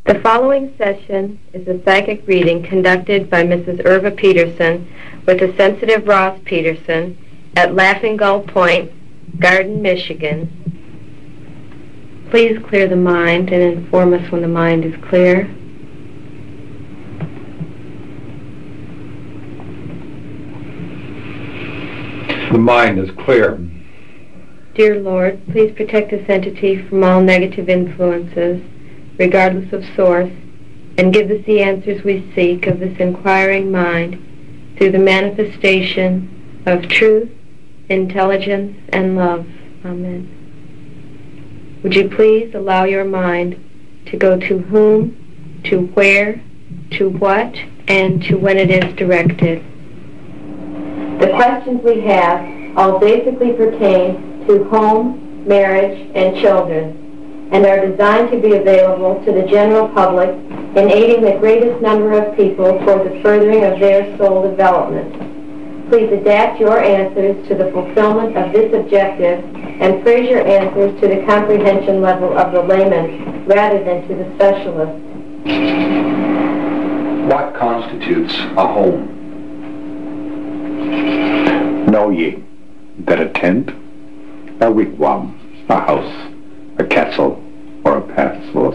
The following session is a psychic reading conducted by Mrs. Irva Peterson with the sensitive Ross Peterson at Laughing Gull Point, Garden, Michigan. Please clear the mind and inform us when the mind is clear. The mind is clear. Dear Lord, please protect this entity from all negative influences, regardless of source, and give us the answers we seek of this inquiring mind through the manifestation of truth, intelligence, and love. Amen. Would you please allow your mind to go to whom, to where, to what, and to when it is directed. The questions we have all basically pertain to home, marriage, and children, and are designed to be available to the general public in aiding the greatest number of people for the furthering of their soul development. Please adapt your answers to the fulfillment of this objective and phrase your answers to the comprehension level of the layman rather than to the specialist. What constitutes a home? Know ye that a tent, a wigwam, a house, a castle, or a palace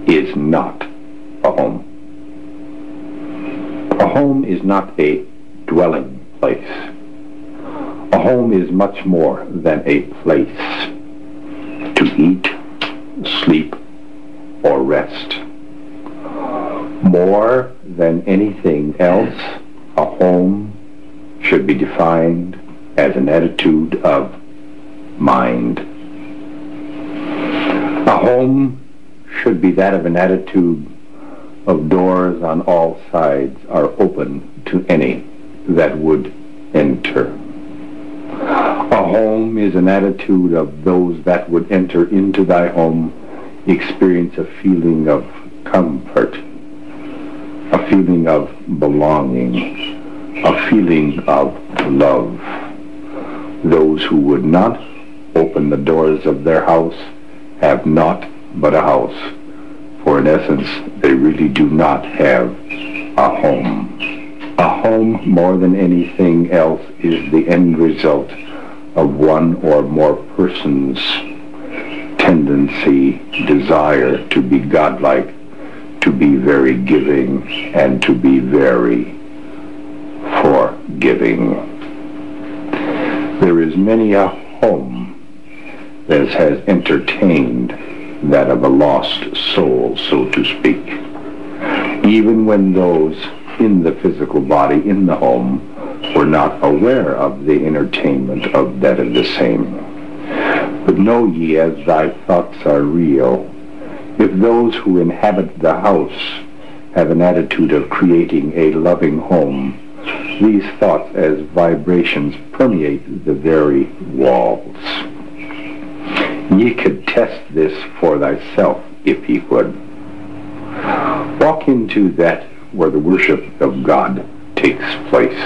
is not a home. A home is not a dwelling place. A home is much more than a place to eat, sleep, or rest. More than anything else, a home should be defined as an attitude of mind. A home should be that of an attitude of doors on all sides are open to any that would enter. A home is an attitude of those that would enter into thy home experience a feeling of comfort, a feeling of belonging, a feeling of love. Those who would not open the doors of their house have not but a house, for in essence they really do not have a home. A home, more than anything else, is the end result of one or more persons' tendency, desire to be godlike, to be very giving, and to be very forgiving. There is many a home that has entertained that of a lost soul, so to speak, even when those in the physical body in the home were not aware of the entertainment of that of the same. But know ye, as thy thoughts are real, if those who inhabit the house have an attitude of creating a loving home, these thoughts as vibrations permeate the very walls. Ye could test this for thyself if ye would. Walk into that where the worship of God takes place,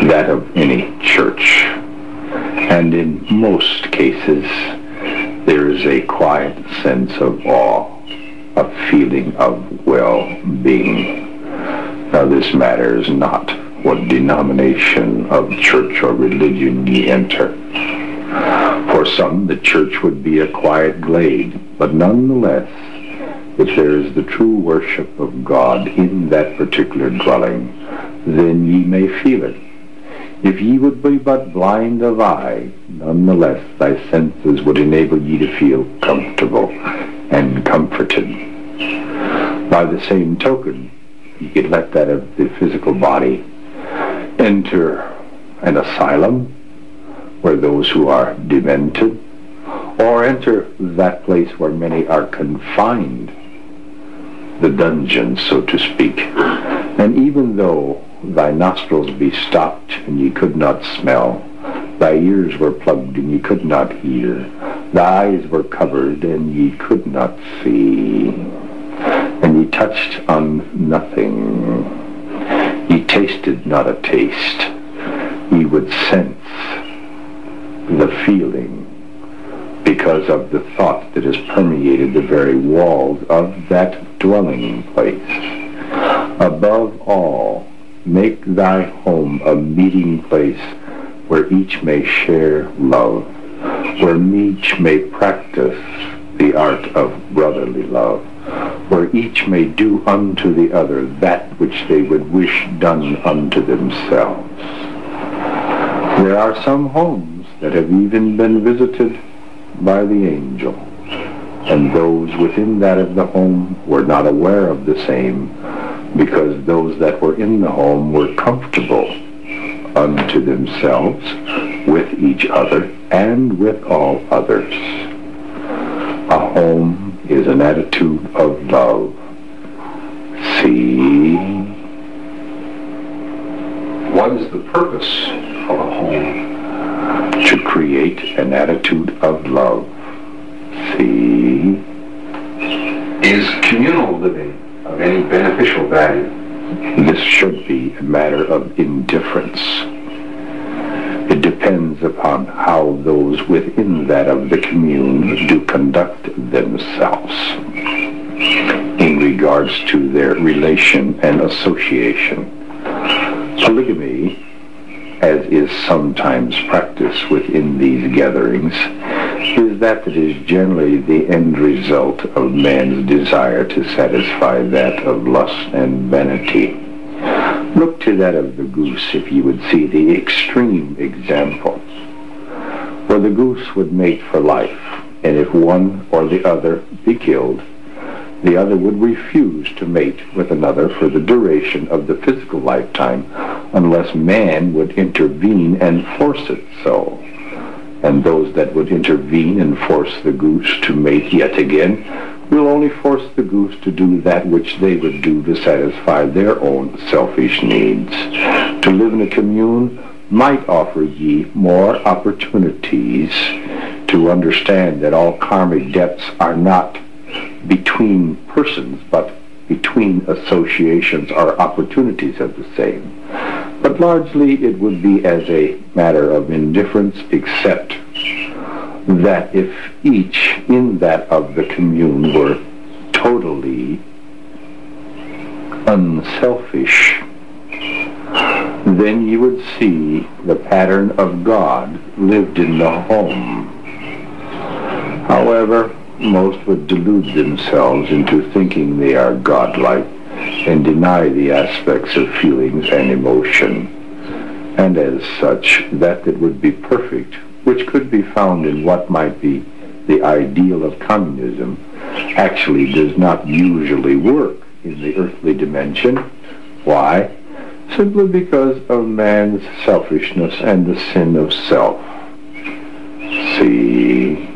that of any church, and in most cases there is a quiet sense of awe, a feeling of well-being. Now this matters not what denomination of church or religion ye enter. For some, the church would be a quiet glade, but nonetheless, if there is the true worship of God in that particular dwelling, then ye may feel it. If ye would be but blind of eye, nonetheless thy senses would enable ye to feel comfortable and comforted. By the same token, ye could let that of the physical body enter an asylum where those who are demented, or enter that place where many are confined, the dungeon, so to speak. And even though thy nostrils be stopped and ye could not smell, thy ears were plugged and ye could not hear, thy eyes were covered and ye could not see, and ye touched on nothing, ye tasted not a taste, ye would sense the feeling because of the thought that has permeated the very walls of that dwelling place. Above all, make thy home a meeting place where each may share love, where each may practice the art of brotherly love, where each may do unto the other that which they would wish done unto themselves. There are some homes that have even been visited by the angel, and those within that of the home were not aware of the same, because those that were in the home were comfortable unto themselves, with each other, and with all others. A home is an attitude of love. See? What is the purpose of a home? To create an attitude of love. See? Is communal living of any beneficial value? This should be a matter of indifference. It depends upon how those within that of the commune do conduct themselves in regards to their relation and association. Polygamy, as is sometimes practiced within these gatherings, is that is generally the end result of man's desire to satisfy that of lust and vanity. Look to that of the goose if you would see the extreme example, where the goose would mate for life, and if one or the other be killed, the other would refuse to mate with another for the duration of the physical lifetime unless man would intervene and force it so. And those that would intervene and force the goose to mate yet again will only force the goose to do that which they would do to satisfy their own selfish needs. To live in a commune might offer ye more opportunities to understand that all karmic debts are not between persons, but between associations or opportunities of the same. But largely it would be as a matter of indifference, except that if each in that of the commune were totally unselfish, then you would see the pattern of God lived in the home. However, most would delude themselves into thinking they are godlike and deny the aspects of feelings and emotion. And as such, that would be perfect, which could be found in what might be the ideal of communism, actually does not usually work in the earthly dimension. Why? Simply because of man's selfishness and the sin of self. See?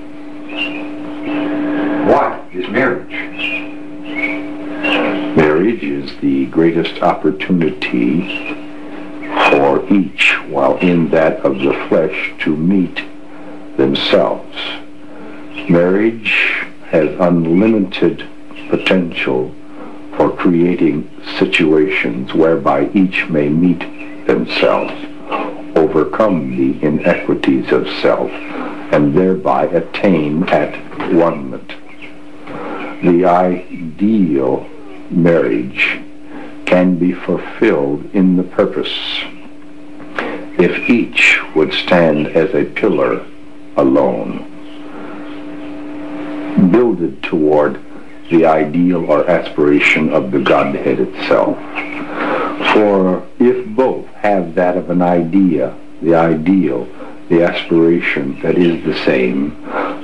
What is marriage? Marriage is the greatest opportunity for each, while in that of the flesh, to meet themselves. Marriage has unlimited potential for creating situations whereby each may meet themselves, overcome the inequities of self, and thereby attain at one-ment. The ideal marriage can be fulfilled in the purpose if each would stand as a pillar alone, builded toward the ideal or aspiration of the Godhead itself. For if both have that of an idea, the ideal, the aspiration that is the same,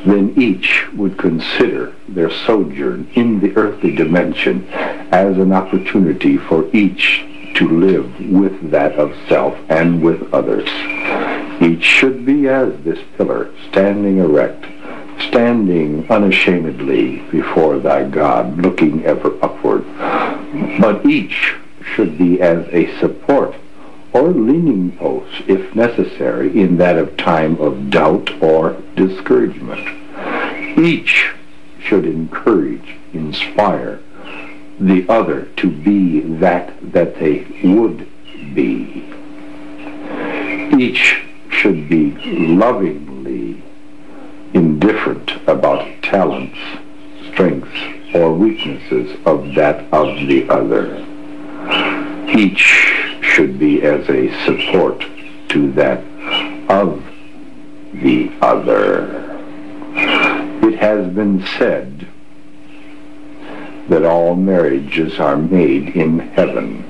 then each would consider their sojourn in the earthly dimension as an opportunity for each to live with that of self and with others. Each should be as this pillar, standing erect, standing unashamedly before thy God, looking ever upward. But each should be as a support or leaning post, if necessary, in that of time of doubt or discouragement. Each should encourage, inspire the other to be that they would be. Each should be lovingly indifferent about talents, strengths, or weaknesses of that of the other. Each should be as a support to that of the other. It has been said that all marriages are made in heaven.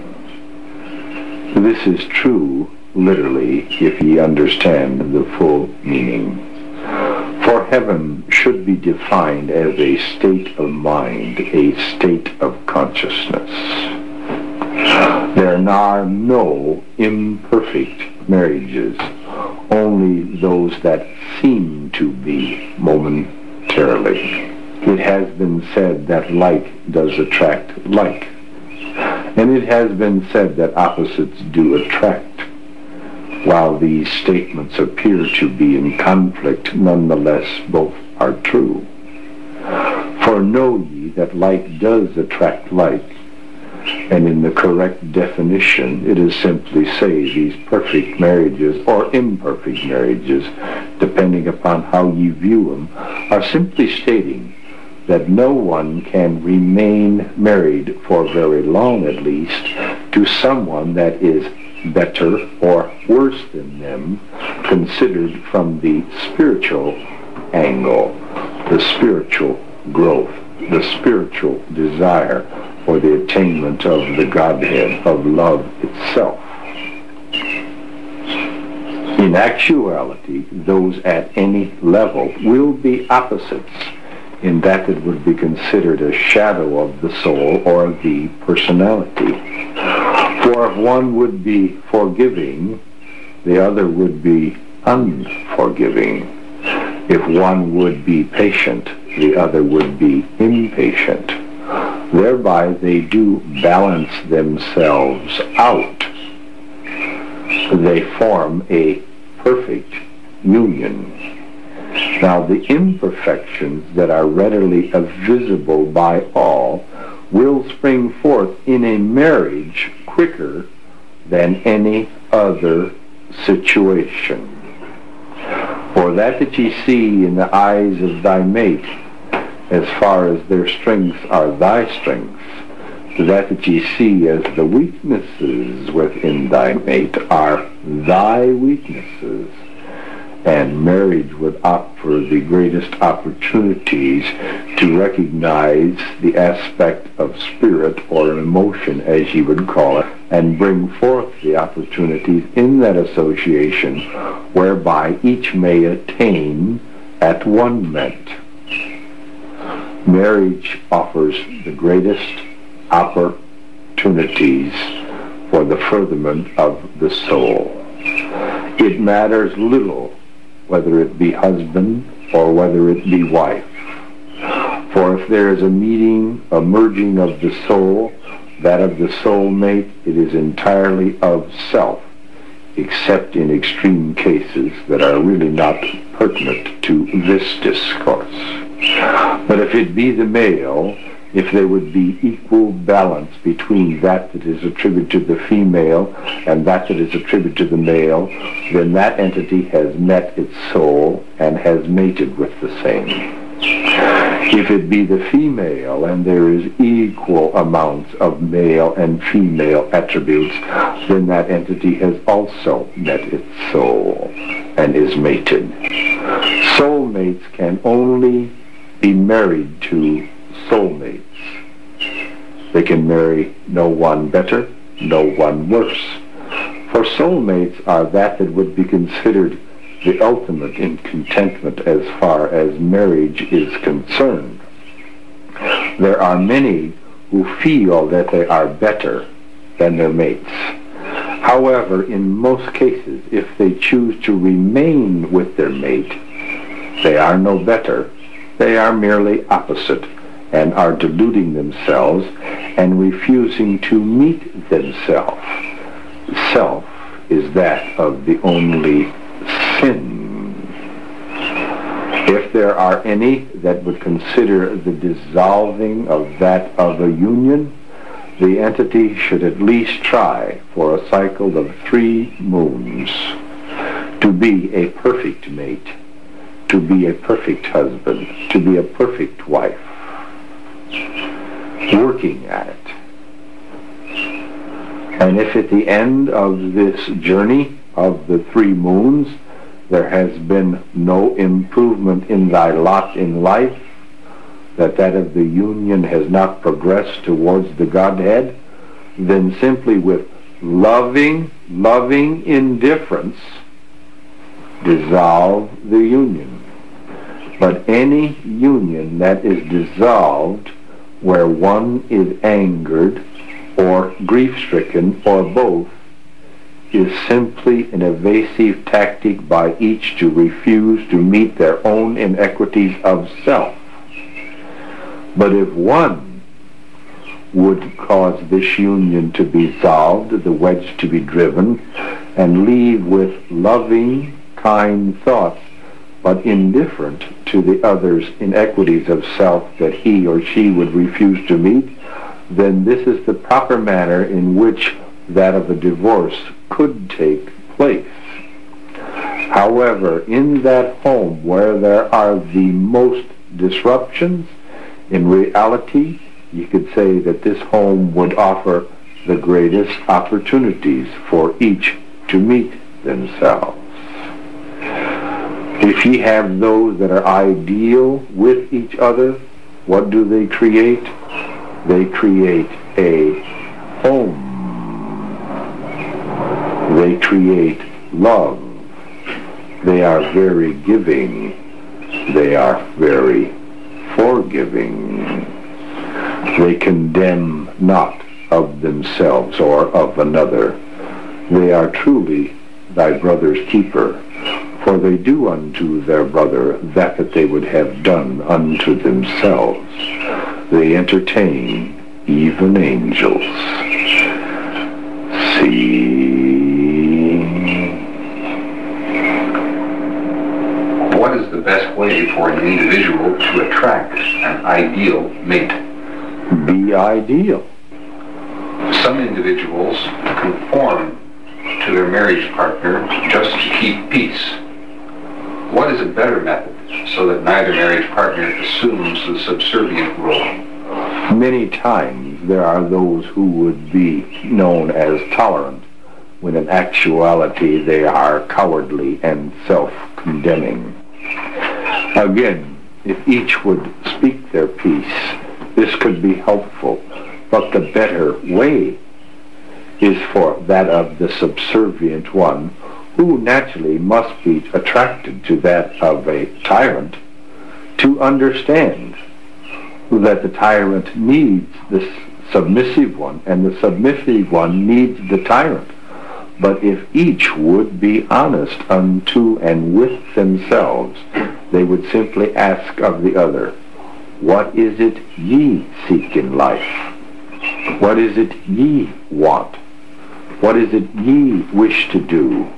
This is true, literally, if ye understand the full meaning. For heaven should be defined as a state of mind, a state of consciousness. There are no imperfect marriages, only those that seem to be momentarily. It has been said that like does attract like, and it has been said that opposites do attract. While these statements appear to be in conflict, nonetheless both are true. For know ye that like does attract like, and in the correct definition it is simply say these perfect marriages or imperfect marriages, depending upon how you view them, are simply stating that no one can remain married for very long, at least, to someone that is better or worse than them, considered from the spiritual angle, the spiritual growth, the spiritual desire for the attainment of the Godhead, of love itself. In actuality, those at any level will be opposites, in that it would be considered a shadow of the soul or the personality. For if one would be forgiving, the other would be unforgiving. If one would be patient, the other would be impatient. Thereby they do balance themselves out. They form a perfect union. Now, the imperfections that are readily visible by all will spring forth in a marriage quicker than any other situation. For that ye see in the eyes of thy mate, as far as their strengths are thy strengths, that ye see as the weaknesses within thy mate are thy weaknesses. And marriage would offer the greatest opportunities to recognize the aspect of spirit or emotion, as you would call it, and bring forth the opportunities in that association whereby each may attain at one-ment. Marriage offers the greatest opportunities for the furtherment of the soul. It matters little whether it be husband or whether it be wife. For if there is a meeting, a merging of the soul, that of the soulmate, it is entirely of self, except in extreme cases that are really not pertinent to this discourse. But if it be the male, if there would be equal balance between that is attributed to the female and that is attributed to the male, then that entity has met its soul and has mated with the same. If it be the female and there is equal amounts of male and female attributes, then that entity has also met its soul and is mated. Soulmates can only be married to soulmates. They can marry no one better, no one worse. For soulmates are that would be considered the ultimate in contentment as far as marriage is concerned. There are many who feel that they are better than their mates. However, in most cases, if they choose to remain with their mate, they are no better. They are merely opposite and are deluding themselves and refusing to meet themselves. Self is that of the only sin. If there are any that would consider the dissolving of that of a union, the entity should at least try for a cycle of 3 moons to be a perfect mate, to be a perfect husband, to be a perfect wife, working at it. And if at the end of this journey of the 3 moons there has been no improvement in thy lot in life, that of the union has not progressed towards the Godhead, then simply with loving indifference, dissolve the union. But any union that is dissolved where one is angered or grief-stricken or both is simply an evasive tactic by each to refuse to meet their own inequities of self. But if one would cause this union to be dissolved, the wedge to be driven, and leave with loving, kind thoughts, but indifferent to the other's inequities of self that he or she would refuse to meet, then this is the proper manner in which that of a divorce could take place. However, in that home where there are the most disruptions, in reality, you could say that this home would offer the greatest opportunities for each to meet themselves. If ye have those that are ideal with each other, what do they create? They create a home. They create love. They are very giving. They are very forgiving. They condemn not of themselves or of another. They are truly thy brother's keeper, for they do unto their brother that they would have done unto themselves. They entertain even angels. See. What is the best way for an individual to attract an ideal mate? Be ideal. Some individuals conform to their marriage partner just to keep peace. What is a better method so that neither marriage partner assumes the subservient role? Many times there are those who would be known as tolerant, when in actuality they are cowardly and self-condemning. Again, if each would speak their piece, this could be helpful, but the better way is for that of the subservient one, who naturally must be attracted to that of a tyrant, to understand that the tyrant needs the submissive one, and the submissive one needs the tyrant. But if each would be honest unto and with themselves, they would simply ask of the other, what is it ye seek in life? What is it ye want? What is it ye wish to do?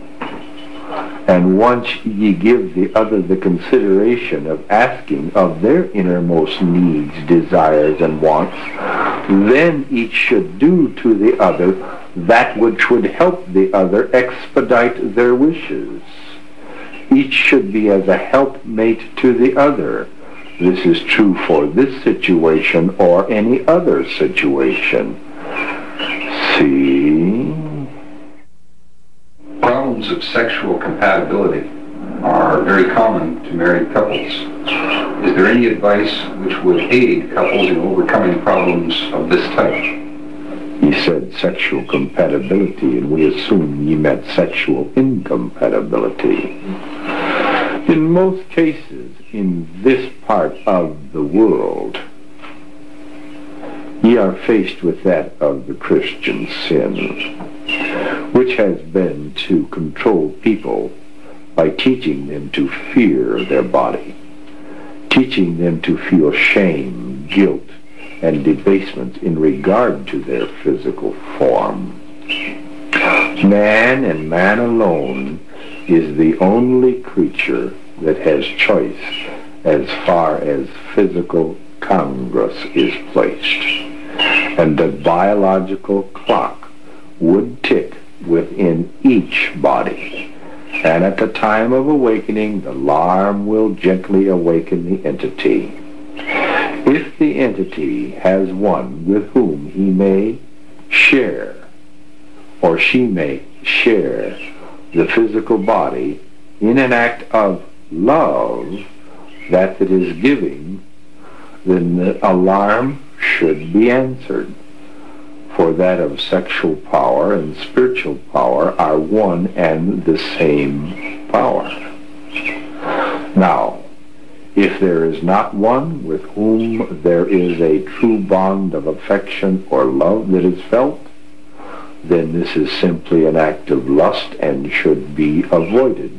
And once ye give the other the consideration of asking of their innermost needs, desires, and wants, then each should do to the other that which would help the other expedite their wishes. Each should be as a helpmate to the other. This is true for this situation or any other situation. See? Problems of sexual compatibility are very common to married couples. Is there any advice which would aid couples in overcoming problems of this type? He said sexual compatibility, and we assumed he meant sexual incompatibility. In most cases, in this part of the world, ye are faced with that of the Christian sin, which has been to control people by teaching them to fear their body, teaching them to feel shame, guilt, and debasement in regard to their physical form. Man and man alone is the only creature that has choice as far as physical congress is placed. And the biological clock would tick within each body And at the time of awakening, the alarm will gently awaken the entity. If the entity has one with whom he may share, or she may share, the physical body in an act of love that it is giving, then the alarm should be answered. For that of sexual power and spiritual power are one and the same power. Now, if there is not one with whom there is a true bond of affection or love that is felt, then this is simply an act of lust and should be avoided.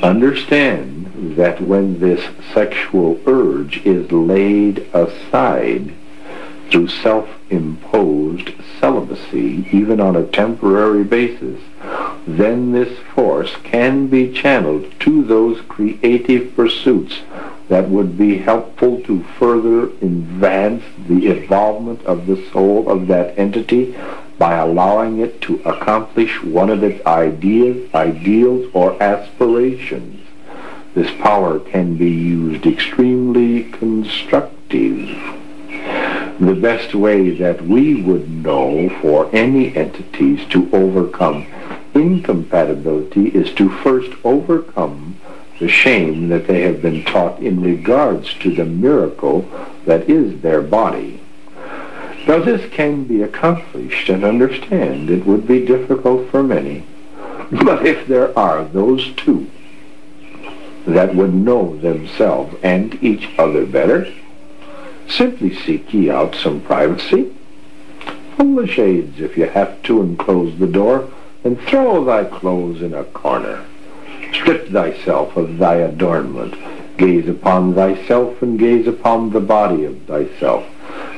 Understand that when this sexual urge is laid aside through self-imposed celibacy, even on a temporary basis, then this force can be channeled to those creative pursuits that would be helpful to further advance the evolvement of the soul of that entity by allowing it to accomplish one of its ideals or aspirations. This power can be used extremely constructive. The best way that we would know for any entities to overcome incompatibility is to first overcome the shame that they have been taught in regards to the miracle that is their body. Now this can be accomplished, and understand it would be difficult for many, but if there are those two that would know themselves and each other better, simply seek ye out some privacy. Pull the shades if you have to, and close the door, and throw thy clothes in a corner. Strip thyself of thy adornment. Gaze upon thyself, and gaze upon the body of thyself.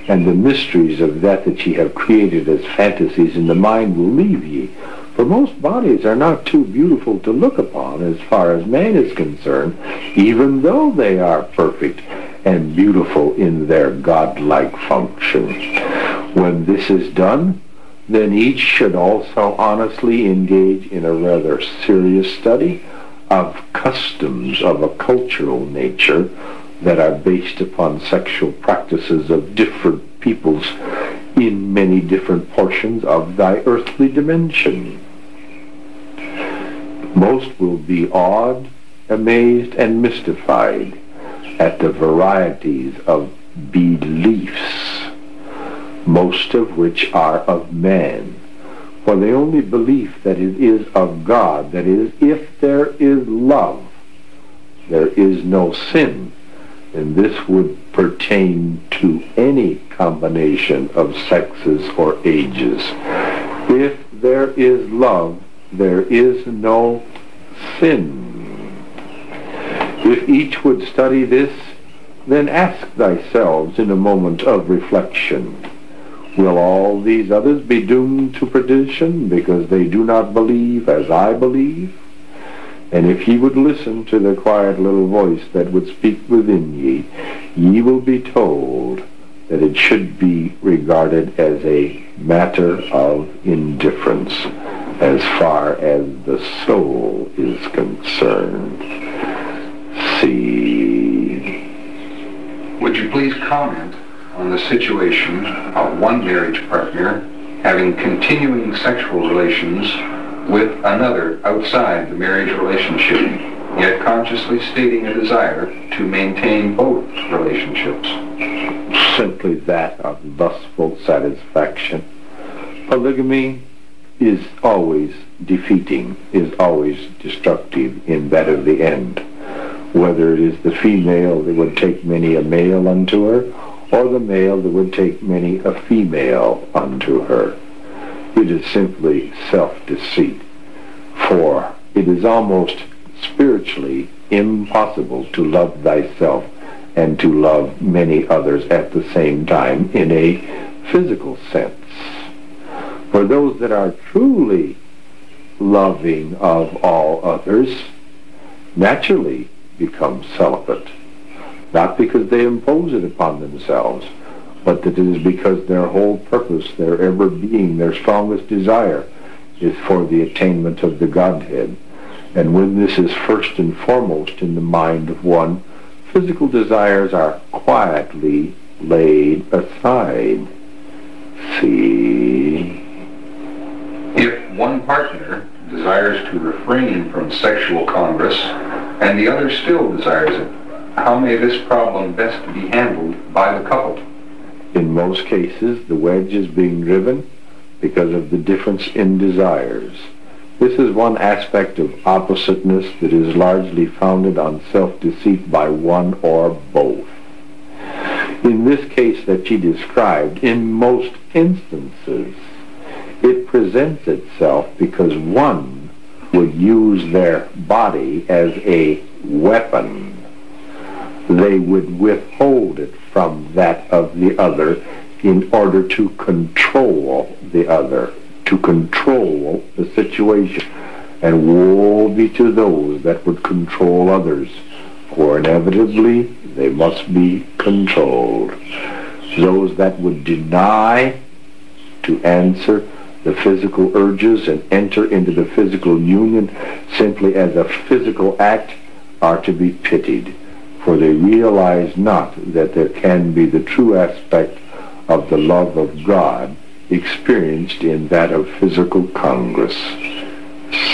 And the mysteries of that ye have created as fantasies in the mind will leave ye. For most bodies are not too beautiful to look upon as far as man is concerned, even though they are perfect and beautiful in their godlike function. When this is done, then each should also honestly engage in a rather serious study of customs of a cultural nature that are based upon sexual practices of different peoples in many different portions of thy earthly dimension. Most will be awed, amazed, and mystified at the varieties of beliefs, most of which are of man. For the only belief that it is of God, that is, if there is love, there is no sin, and this would pertain to any combination of sexes or ages. If there is love, there is no sin. If each would study this, then ask thyself in a moment of reflection, will all these others be doomed to perdition because they do not believe as I believe? And if ye would listen to the quiet little voice that would speak within ye, ye will be told that it should be regarded as a matter of indifference as far as the soul is concerned. See. Would you please comment on the situation of one marriage partner having continuing sexual relations with another outside the marriage relationship, yet consciously stating a desire to maintain both relationships? Simply that of lustful satisfaction. Polygamy is always defeating, is always destructive in that of the end. Whether it is the female that would take many a male unto her, or the male that would take many a female unto her. It is simply self-deceit, for it is almost spiritually impossible to love thyself and to love many others at the same time in a physical sense. For those that are truly loving of all others naturally become celibate, not because they impose it upon themselves, but that it is because their whole purpose, their ever being, their strongest desire is for the attainment of the Godhead. And when this is first and foremost in the mind of one, physical desires are quietly laid aside. See? If one partner desires to refrain from sexual congress and the other still desires it, how may this problem best be handled by the couple? In most cases, the wedge is being driven because of the difference in desires. This is one aspect of oppositeness that is largely founded on self-deceit by one or both. In this case that she described, in most instances, it presents itself because one would use their body as a weapon. They would withhold it from that of the other in order to control the other, to control the situation. And woe be to those that would control others, for inevitably they must be controlled. Those that would deny to answer the physical urges and enter into the physical union simply as a physical act are to be pitied, for they realize not that there can be the true aspect of the love of God experienced in that of physical congress.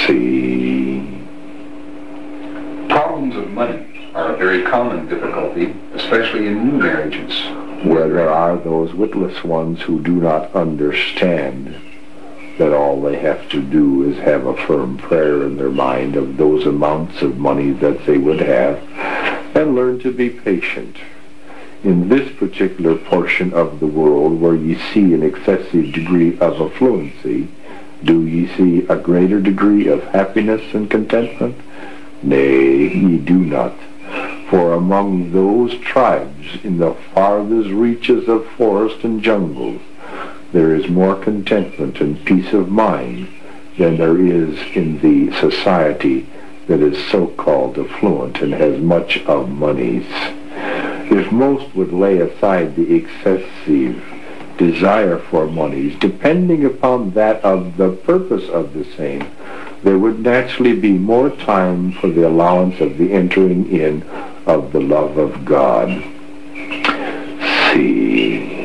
See? Problems of money are a very common difficulty, especially in new marriages, Where there are those witless ones who do not understand that all they have to do is have a firm prayer in their mind of those amounts of money that they would have, and learn to be patient. In this particular portion of the world where ye see an excessive degree of affluency, do ye see a greater degree of happiness and contentment? Nay, ye do not. For among those tribes in the farthest reaches of forest and jungles, there is more contentment and peace of mind than there is in the society that is so-called affluent and has much of monies. If most would lay aside the excessive desire for monies, depending upon that of the purpose of the same, there would naturally be more time for the allowance of the entering in of the love of God. See?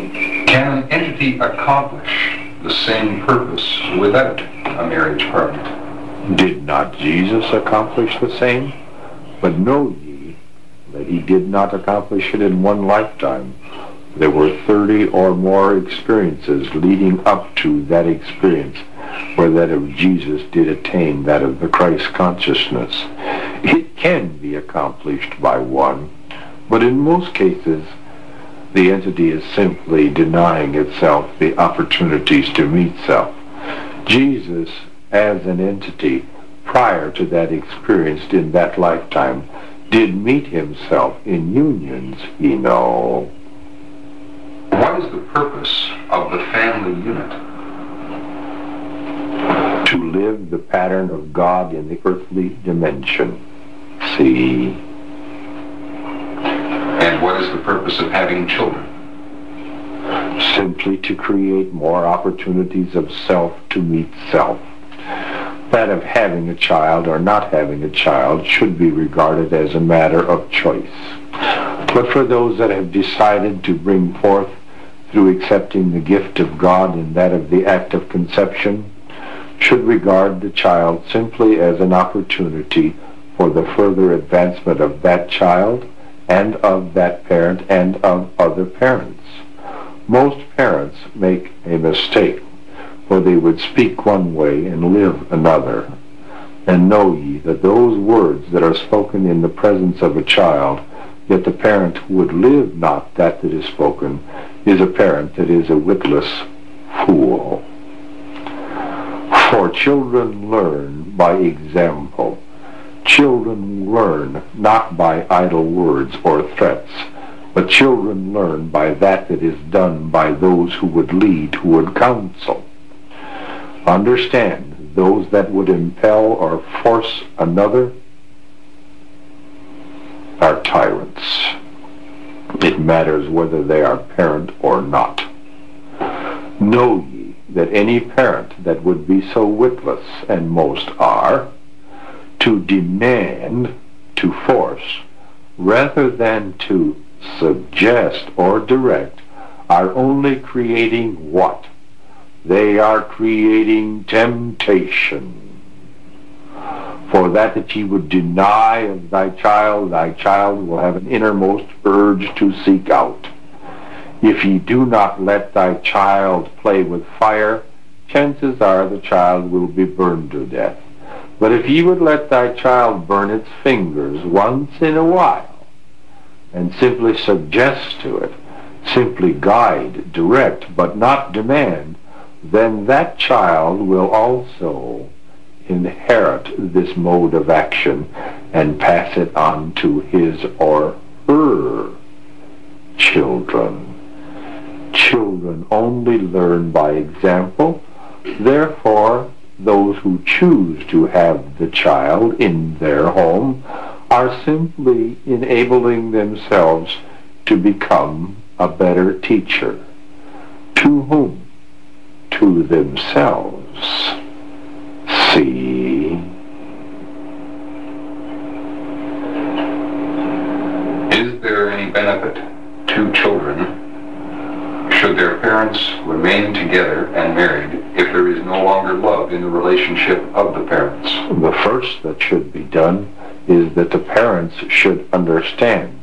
Can an entity accomplish the same purpose without a marriage partner? Did not Jesus accomplish the same? But know ye that he did not accomplish it in one lifetime. There were 30 or more experiences leading up to that experience where that of Jesus did attain that of the Christ consciousness. It can be accomplished by one, but in most cases the entity is simply denying itself the opportunities to meet self. Jesus, as an entity, prior to that experienced in that lifetime, did meet himself in unions, ye know. What is the purpose of the family unit? To live the pattern of God in the earthly dimension. See? And what is the purpose of having children? Simply to create more opportunities of self to meet self. That of having a child or not having a child should be regarded as a matter of choice. But for those that have decided to bring forth through accepting the gift of God in that of the act of conception, should regard the child simply as an opportunity for the further advancement of that child and of that parent and of other parents. Most parents make a mistake, for they would speak one way and live another. And know ye that those words that are spoken in the presence of a child, yet the parent who would live not that that is spoken, is a parent that is a witless fool. For children learn by example. Children learn not by idle words or threats, but children learn by that that is done by those who would lead, who would counsel. Understand, those that would impel or force another are tyrants. It matters whether they are parent or not. Know ye that any parent that would be so witless, and most are, to demand, to force, rather than to suggest or direct, are only creating what? They are creating temptation. For that ye would deny of thy child will have an innermost urge to seek out. If ye do not let thy child play with fire, chances are the child will be burned to death. But if ye would let thy child burn its fingers once in a while, and simply suggest to it, simply guide, direct, but not demand, then that child will also inherit this mode of action and pass it on to his or her children. Children only learn by example. Therefore, those who choose to have the child in their home are simply enabling themselves to become a better teacher. To whom? To themselves. See? Is there any benefit to children should their parents remain together and married if there is no longer love in the relationship of the parents? The first that should be done is that the parents should understand.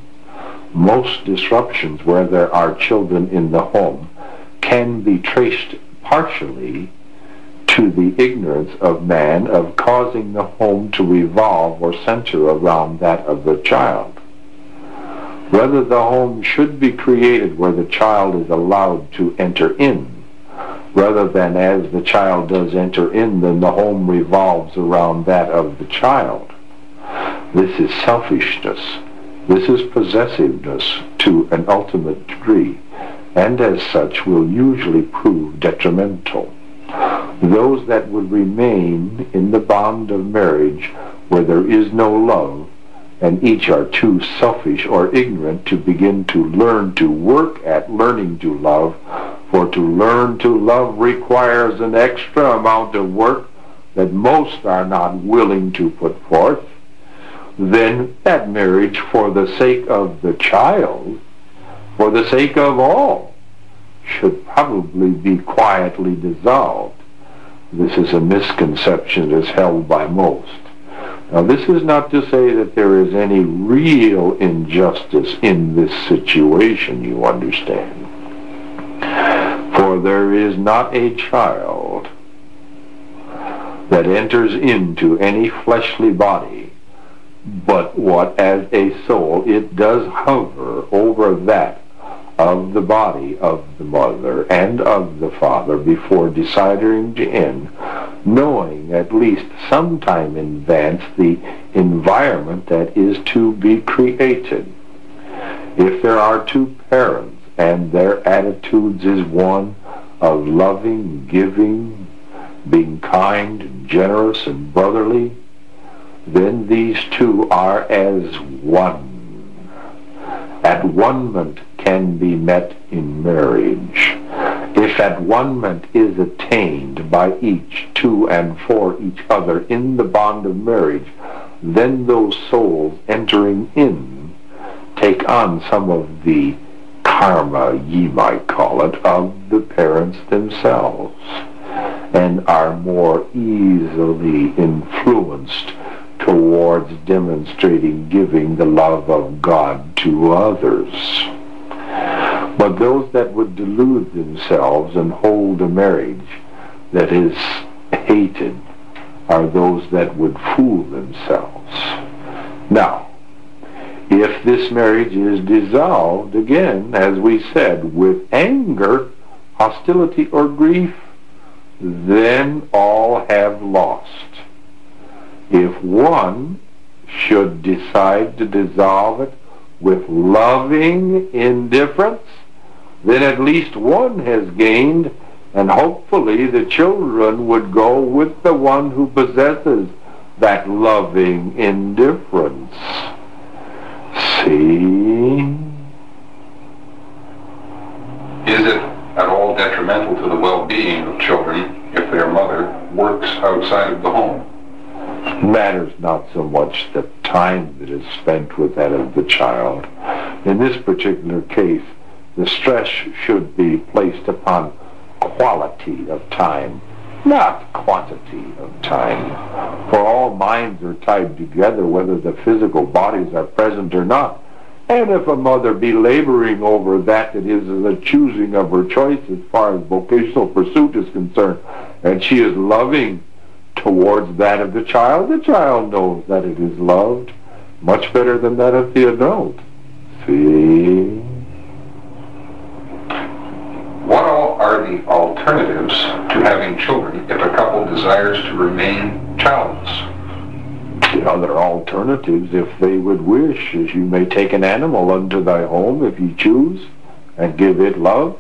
Most disruptions where there are children in the home can be traced partially to the ignorance of man of causing the home to revolve or center around that of the child. Whether the home should be created where the child is allowed to enter in, rather than as the child does enter in, then the home revolves around that of the child. This is selfishness. This is possessiveness to an ultimate degree, and as such will usually prove detrimental. Those that would remain in the bond of marriage where there is no love, and each are too selfish or ignorant to begin to learn to work at learning to love, for to learn to love requires an extra amount of work that most are not willing to put forth, then that marriage, for the sake of the child, for the sake of all, should probably be quietly dissolved. This is a misconception that is held by most. Now, this is not to say that there is any real injustice in this situation, you understand. For there is not a child that enters into any fleshly body, but what as a soul it does hover over that of the body of the mother and of the father before deciding to end, knowing at least sometime in advance the environment that is to be created. If there are two parents and their attitudes is one of loving, giving, being kind, generous, and brotherly, then these two are as one. At one-ment can be met in marriage. If at one-ment is attained by each to and for each other in the bond of marriage, then those souls entering in take on some of the karma, ye might call it, of the parents themselves, and are more easily influenced towards demonstrating giving the love of God to others. But those that would delude themselves and hold a marriage that is hated are those that would fool themselves. Now, if this marriage is dissolved, again, as we said, with anger, hostility, or grief, then all have lost. If one should decide to dissolve it with loving indifference, then at least one has gained, and hopefully the children would go with the one who possesses that loving indifference. See? Is it at all detrimental to the well-being of children if their mother works outside of the home? matters not so much the time that is spent with that of the child. In this particular case, the stress should be placed upon quality of time, not quantity of time. For all minds are tied together, whether the physical bodies are present or not. And if a mother be laboring over that is the choosing of her choice as far as vocational pursuit is concerned, and she is loving towards that of the child knows that it is loved much better than that of the adult. See? What all are the alternatives to having children if a couple desires to remain childless? The other alternatives, if they would wish, is you may take an animal unto thy home if you choose, and give it love.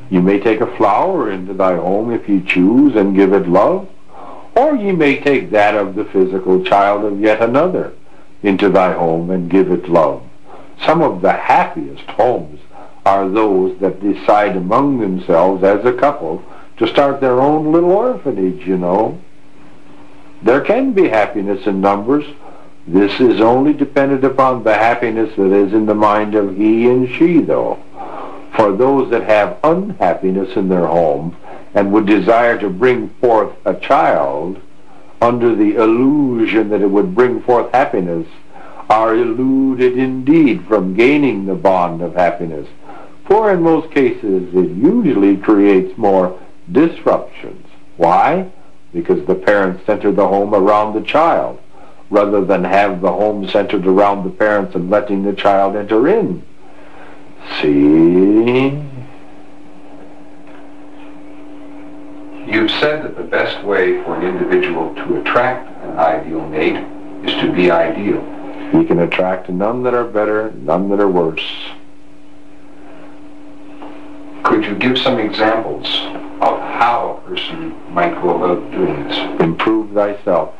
You may take a flower into thy home if you choose, and give it love. Or ye may take that of the physical child of yet another into thy home and give it love. Some of the happiest homes are those that decide among themselves as a couple to start their own little orphanage, you know. There can be happiness in numbers. This is only dependent upon the happiness that is in the mind of he and she, though. For those that have unhappiness in their home and would desire to bring forth a child under the illusion that it would bring forth happiness, are eluded indeed from gaining the bond of happiness. For in most cases it usually creates more disruptions. Why? Because the parents center the home around the child, rather than have the home centered around the parents and letting the child enter in. See? You've said that the best way for an individual to attract an ideal mate is to be ideal. He can attract none that are better, none that are worse. Could you give some examples of how a person might go about doing this? Improve thyself.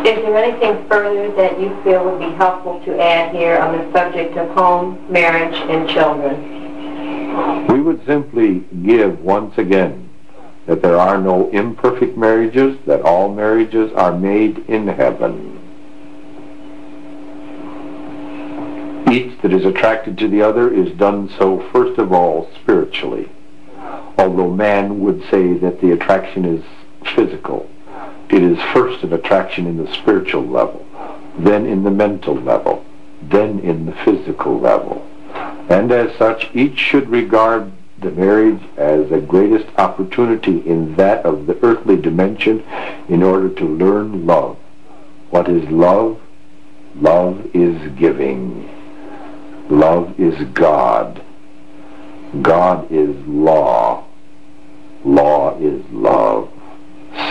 Is there anything further that you feel would be helpful to add here on the subject of home, marriage, and children? We would simply give once again that there are no imperfect marriages, that all marriages are made in heaven. Each that is attracted to the other is done so first of all spiritually. Although man would say that the attraction is physical, it is first an attraction in the spiritual level, then in the mental level, then in the physical level. And as such, each should regard the marriage as the greatest opportunity in that of the earthly dimension in order to learn love. What is love? Love is giving. Love is God. God is law. Law is love.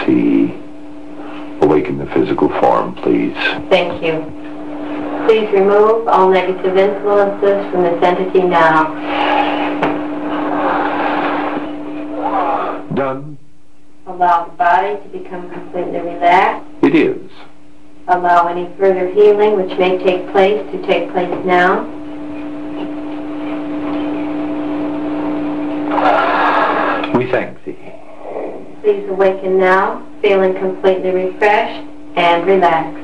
See? Awaken the physical form, please. Thank you. Please remove all negative influences from this entity now. Done. Allow the body to become completely relaxed. It is. Allow any further healing which may take place to take place now. We thank thee. Please awaken now, feeling completely refreshed and relaxed.